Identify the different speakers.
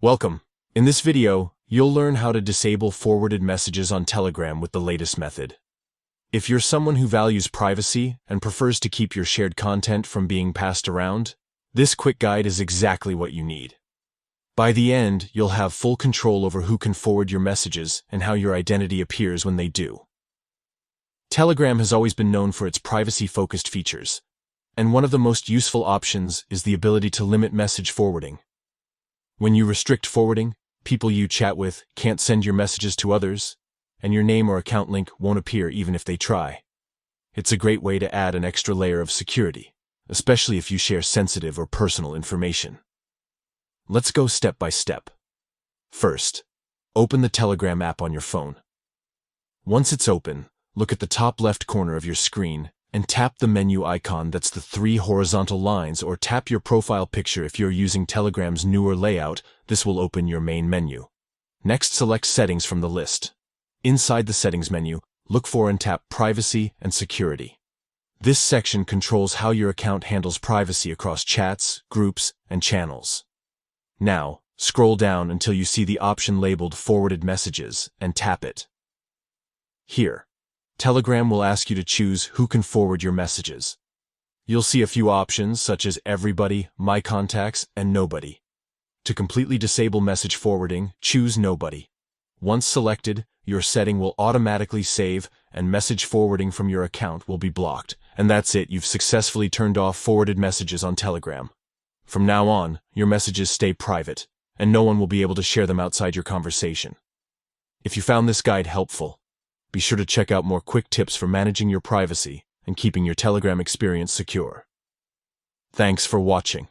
Speaker 1: Welcome. In this video, you'll learn how to disable forwarded messages on Telegram with the latest method. If you're someone who values privacy and prefers to keep your shared content from being passed around, this quick guide is exactly what you need. By the end, you'll have full control over who can forward your messages and how your identity appears when they do. Telegram has always been known for its privacy-focused features, and one of the most useful options is the ability to limit message forwarding. When you restrict forwarding, people you chat with can't send your messages to others, and your name or account link won't appear even if they try. It's a great way to add an extra layer of security, especially if you share sensitive or personal information. Let's go step by step. First, open the Telegram app on your phone. Once it's open, look at the top left corner of your screen and tap the menu icon that's the 3 horizontal lines, or tap your profile picture if you're using Telegram's newer layout. This will open your main menu. Next, select Settings from the list. Inside the Settings menu, look for and tap Privacy and Security. This section controls how your account handles privacy across chats, groups, and channels. Now, scroll down until you see the option labeled Forwarded Messages and tap it. Here, Telegram will ask you to choose who can forward your messages. You'll see a few options such as Everybody, My Contacts, and Nobody. To completely disable message forwarding, choose Nobody. Once selected, your setting will automatically save and message forwarding from your account will be blocked. And that's it, you've successfully turned off forwarded messages on Telegram. From now on, your messages stay private, and no one will be able to share them outside your conversation. If you found this guide helpful, be sure to check out more quick tips for managing your privacy and keeping your Telegram experience secure. Thanks for watching.